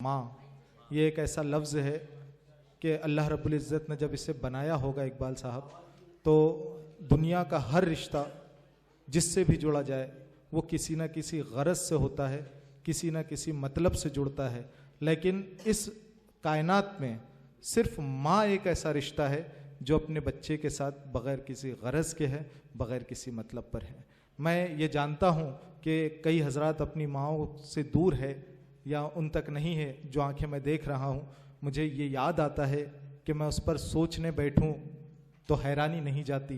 माँ, ये एक ऐसा लफ्ज़ है कि अल्लाह रब्बुल इज़्ज़त ने जब इसे बनाया होगा इकबाल साहब, तो दुनिया का हर रिश्ता जिससे भी जुड़ा जाए वो किसी न किसी गरज से होता है, किसी न किसी मतलब से जुड़ता है। लेकिन इस कायनात में सिर्फ माँ एक ऐसा रिश्ता है जो अपने बच्चे के साथ बग़ैर किसी गरज के है, बग़ैर किसी मतलब पर है। मैं ये जानता हूँ कि कई हजरात अपनी माँओं से दूर है या उन तक नहीं है जो आंखें मैं देख रहा हूँ। मुझे ये याद आता है कि मैं उस पर सोचने बैठूँ तो हैरानी नहीं जाती,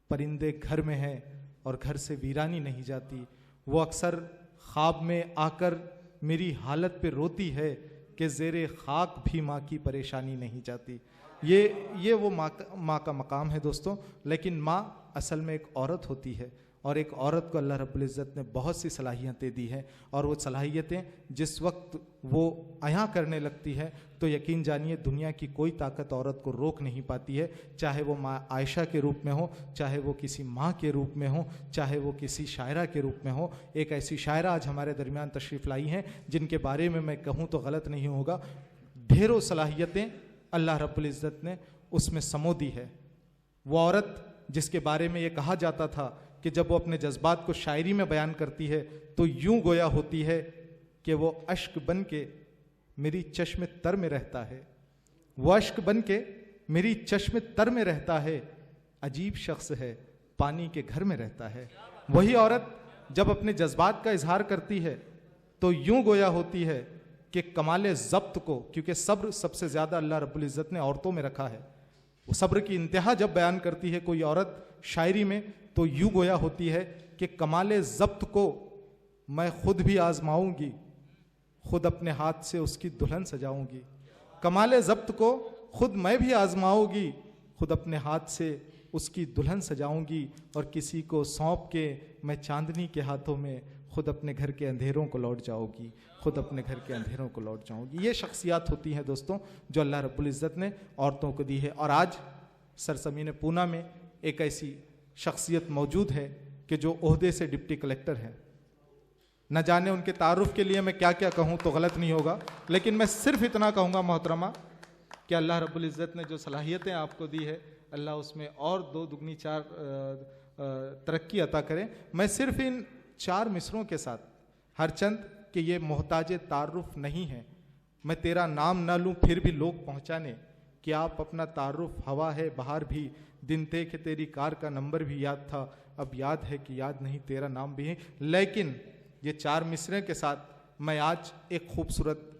परिंदे घर में हैं और घर से वीरानी नहीं जाती। वो अक्सर ख्वाब में आकर मेरी हालत पे रोती है कि ज़ेरे खाक भी माँ की परेशानी नहीं जाती। ये वो माँ का मकाम है दोस्तों। लेकिन माँ असल में एक औरत होती है और एक औरत को अल्लाह रब्बुल इज़्ज़त ने बहुत सी सलाहियतें दी हैं, और वो सलाहियतें जिस वक्त वो अयां करने लगती है तो यकीन जानिए दुनिया की कोई ताकत औरत को रोक नहीं पाती है। चाहे वो माँ आयशा के रूप में हो, चाहे वो किसी माँ के रूप में हो, चाहे वो किसी शायरा के रूप में हो। एक ऐसी शायरा आज हमारे दरमियान तशरीफ़ लाई हैं जिनके बारे में मैं कहूँ तो गलत नहीं होगा। ढेरों सलाहियतें अल्लाह रब्बुल इज़्ज़त ने उसमें समो दी है। वो औरत जिसके बारे में ये कहा जाता था कि जब वो अपने जज्बात को शायरी में बयान करती है तो यूं गोया होती है कि वो अश्क बन के मेरी चश्म तर में रहता है, वो अश्क बन के मेरी चश्म तर में रहता है, अजीब शख्स है पानी के घर में रहता है। वही औरत जब अपने जज्बात का इजहार करती है तो यूं गोया होती है कि कमाले ज़ब्त को, क्योंकि सब्र सबसे ज़्यादा अल्लाह रब्बुल इज़्ज़त ने औरतों में रखा है, वो सब्र की इंतहा जब बयान करती है कोई औरत शायरी में तो यूं गोया होती है कि कमाले ज़ब्त को मैं खुद भी आजमाऊंगी, खुद अपने हाथ से उसकी दुल्हन सजाऊंगी। कमाले ज़ब्त को खुद मैं भी आजमाऊंगी, खुद अपने हाथ से उसकी दुल्हन सजाऊंगी, और किसी को सौंप के मैं चांदनी के हाथों में खुद अपने घर के अंधेरों को लौट जाऊंगी, खुद अपने घर के अंधेरों को लौट जाऊंगी। ये शख्सियात होती हैं दोस्तों जो अल्लाह रब्बुल इज़्ज़त ने औरतों को दी है। और आज सरज़मीन पूना में एक ऐसी शख्सियत मौजूद है कि जो ओहदे से डिप्टी कलेक्टर है। न जाने उनके तारुफ के लिए मैं क्या क्या कहूँ तो गलत नहीं होगा, लेकिन मैं सिर्फ इतना कहूँगा मोहतरमा कि अल्लाह रब्बुल इज़्ज़त ने जो सलाहियतें आपको दी है अल्लाह उसमें और दो दुगनी चार तरक्की अता करें। मैं सिर्फ इन 4 मिसरों के साथ हरचंद कि ये मोहताज तारुफ नहीं है, मैं तेरा नाम ना लूँ फिर भी लोग पहुँचाने कि आप अपना तारुफ हवा है बाहर भी, दिन थे कि तेरी कार का नंबर भी याद था, अब याद है कि याद नहीं तेरा नाम भी है। लेकिन ये 4 मिसरे के साथ मैं आज एक खूबसूरत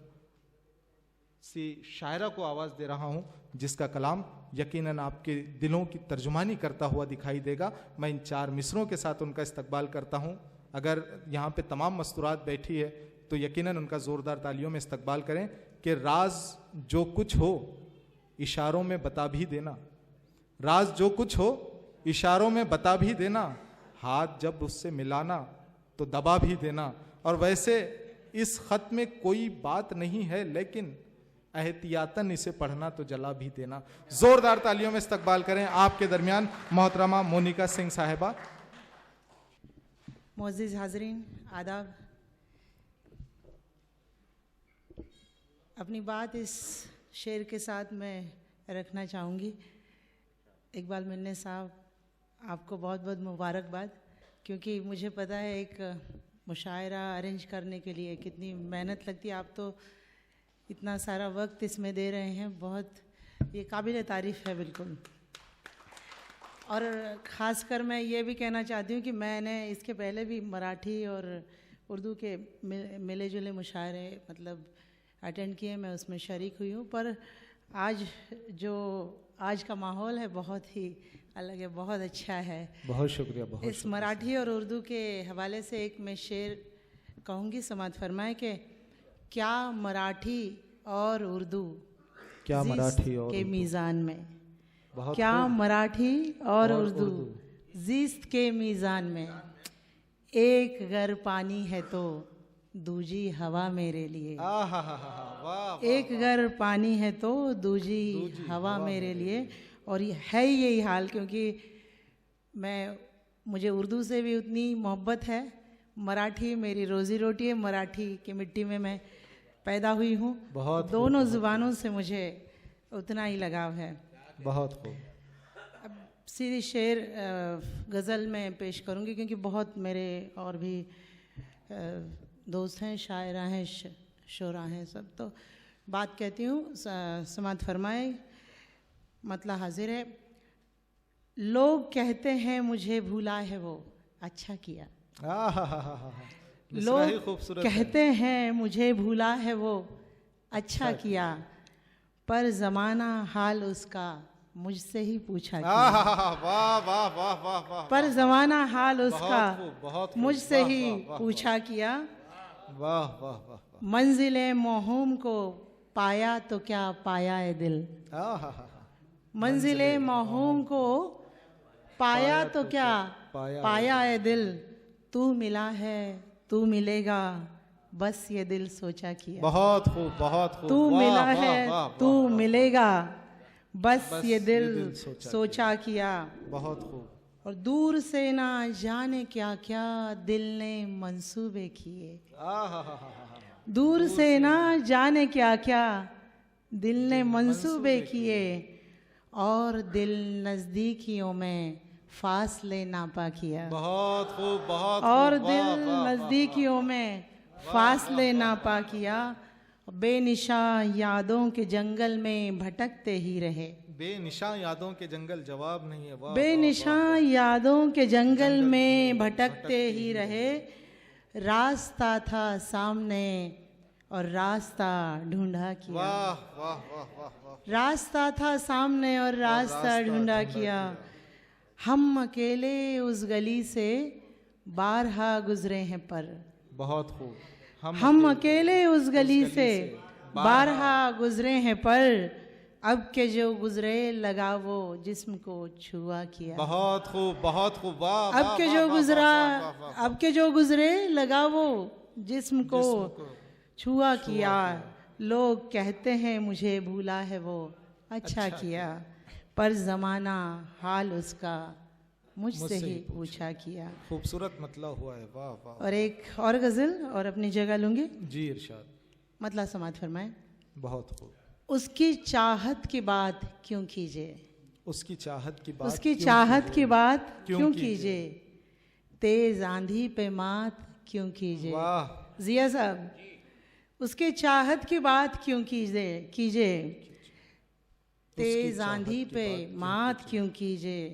सी शायरा को आवाज़ दे रहा हूँ जिसका कलाम यकीनन आपके दिलों की तर्जुमानी करता हुआ दिखाई देगा। मैं इन 4 मिसरों के साथ उनका इस्तकबाल करता हूँ। अगर यहाँ पे तमाम मस्तूरात बैठी है तो यकीनन उनका ज़ोरदार तालियों में इस्तकबाल करें कि राज जो कुछ हो इशारों में बता भी देना, राज जो कुछ हो इशारों में बता भी देना, हाथ जब उससे मिलाना तो दबा भी देना। और वैसे इस खत में कोई बात नहीं है लेकिन एहतियातन इसे पढ़ना तो जला भी देना। जोरदार तालियों में इस्तकबाल करें आपके दरमियान मोहतरमा मोनिका सिंह साहिबा। मोअज़्ज़िज़ हाज़रीन, आदाब। अपनी बात इस शेर के साथ मैं रखना चाहूँगी। इकबाल मिन्ने साहब, आपको बहुत बहुत मुबारकबाद, क्योंकि मुझे पता है एक मुशायरा अरेंज करने के लिए कितनी मेहनत लगती है। आप तो इतना सारा वक्त इसमें दे रहे हैं, बहुत ये काबिल तारीफ़ है बिल्कुल। और ख़ासकर मैं ये भी कहना चाहती हूँ कि मैंने इसके पहले भी मराठी और उर्दू के मिले जुले मुशायरे मतलब अटेंड किए, मैं उसमें शरीक हुई हूँ। पर आज का माहौल है बहुत ही अलग है, बहुत अच्छा है। बहुत शुक्रिया। बहुत इस मराठी और उर्दू के हवाले से एक मैं शेर कहूँगी, समात फरमाए कि क्या मराठी और उर्दू, क्या मराठी और के मीज़ान में, क्या मराठी और उर्दू ज़िस्त के मीज़ान में, एक घर पानी है तो दूजी हवा मेरे लिए। एक घर पानी है तो दूजी हवा मेरे लिए। और ये है यही हाल, क्योंकि मुझे उर्दू से भी उतनी मोहब्बत है, मराठी मेरी रोज़ी रोटी है, मराठी की मिट्टी में मैं पैदा हुई हूँ, बहुत दोनों ज़ुबानों से मुझे उतना ही लगाव है। बहुत खूब। अब सीधी शेर गज़ल में पेश करूँगी, क्योंकि बहुत मेरे और भी दोस्त हैं, शायरा हैं, शोरा हैं सब। तो बात कहती हूँ, समात फरमाए, मतलब हाजिर है। लोग कहते हैं मुझे भूला है वो, अच्छा किया। लोग कहते हैं मुझे भूला है वो, अच्छा किया, पर ज़माना हाल उसका मुझसे ही पूछा किया। वाह वाह वाह वाह वाह। पर ज़माना हाल उसका बहुत मुझसे ही पूछा किया। वाह वाह वाह। मंजिले मोहूम को पाया तो क्या पाया है दिल। मंजिले मोहूम को पाया तो क्या पाया है दिल। तू मिला है तू मिलेगा, बस ये दिल सोचा किया। बहुत खूब बहुत खूब। तू मिला है तू मिलेगा, बस ये दिल सोचा किया। बहुत खूब। और दूर से ना जाने क्या क्या दिल ने मंसूबे किए। दूर से ना जाने क्या क्या दिल ने मंसूबे किए, और दिल नज़दीकियों में फासले नापा किया। बहुत खूब बहुत। और दिल नज़दीकियों में फासले नापा किया। बेनिशा यादों के जंगल में भटकते ही रहे। बेनिशा यादों के जंगल जवाब नहीं है। वाह। बेनिशा यादों के जंगल में भटकते ही रहे। रास्ता था सामने और रास्ता ढूंढा किया। वाह वाह वाह वाह। रास्ता था सामने और रास्ता ढूंढा किया। हम अकेले उस गली से बारहा गुजरे हैं पर। बहुत खूब। हम अकेले उस गली से बारहा गुजरे हैं पर, अब के जो गुजरे लगा वो जिस्म को छुआ किया। बहुत खूब बहुत खूब। वाह। अब के जो गुजरा, अब के जो गुजरे लगा वो जिस्म को छुआ किया। लोग कहते हैं मुझे भूला है वो, अच्छा किया, पर ज़माना हाल उसका मुझसे ही पूछा किया। खूबसूरत मतलब हुआ है। वाह वाह। और एक और गज़ल और अपनी जगह लूँगी। जी इरशाद। मतलब समात फरमाए। बहुत खूब। उसकी चाहत की बात क्यों कीजिए। उसकी चाहत की बात। उसकी चाहत की बात क्यों कीजिए। तेज आंधी पे मात क्यों कीजिए। वाह। जिया साहब, उसके चाहत की बात क्यों कीजिए। तेज आंधी पे मात क्यों कीजिए।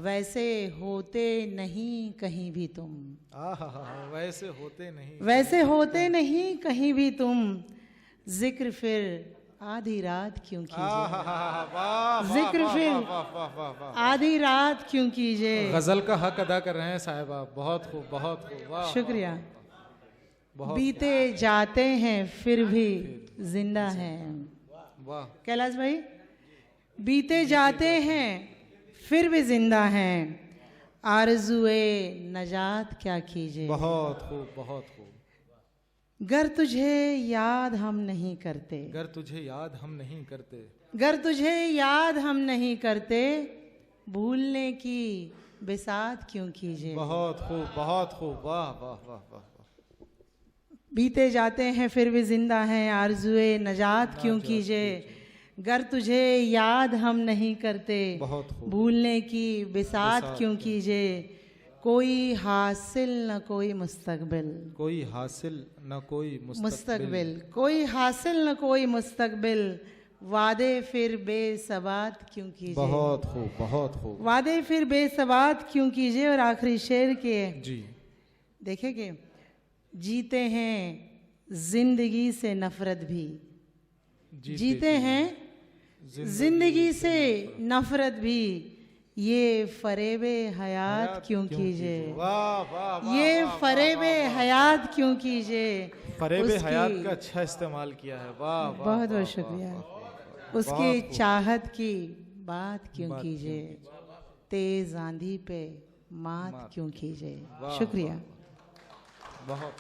वैसे होते नहीं कहीं भी तुम। वैसे होते नहीं। वैसे होते नहीं कहीं भी तुम। जिक्र फिर आधी रात क्यों कीजिए। जिक्र फिर आधी रात क्यों कीजिए। गजल का हक अदा कर रहे हैं साहिबा। बहुत खूब बहुत खूब। वाह। शुक्रिया। बीते जाते हैं फिर भी जिंदा हैं। वाह। कैलाश भाई, बीते जाते हैं फिर भी जिंदा हैं। आरज़ुए नजात क्या कीजिए। बहुत खूब बहुत खूब। गर तुझे याद हम नहीं करते। गर तुझे याद हम नहीं करते। गर तुझे याद हम नहीं करते। भूलने की बिसात क्यों कीजिए। बहुत खूब बहुत खूब। वाह वाह वाह वाह। बीते जाते हैं फिर भी जिंदा हैं। आरज़ुए नजात क्यों कीजिए। गर तुझे याद हम नहीं करते। बहुत खूब। भूलने की बिसात क्यों कीजिए। कोई हासिल न कोई मुस्तकबिल। कोई हासिल न कोई मुस्तकबिल। कोई हासिल न कोई मुस्तकबिल। वादे फिर बेसबात क्यों कीजिए। बहुत खूब बहुत खूब। वादे फिर बेसबात क्यों कीजिए। और आखिरी शेर के जी देखेंगे। जीते हैं जिंदगी से नफरत भी। जीते हैं जिंदगी से नफरत भी। ये फरेबे हयात क्यों कीजिए। ये फरेबे हयात क्यों कीजिए। फरेबे हयात का अच्छा इस्तेमाल किया है। वाह। बहुत बहुत शुक्रिया। उसकी चाहत की बात क्यों कीजिए। तेज आंधी पे मात क्यों कीजिए। शुक्रिया। बहुत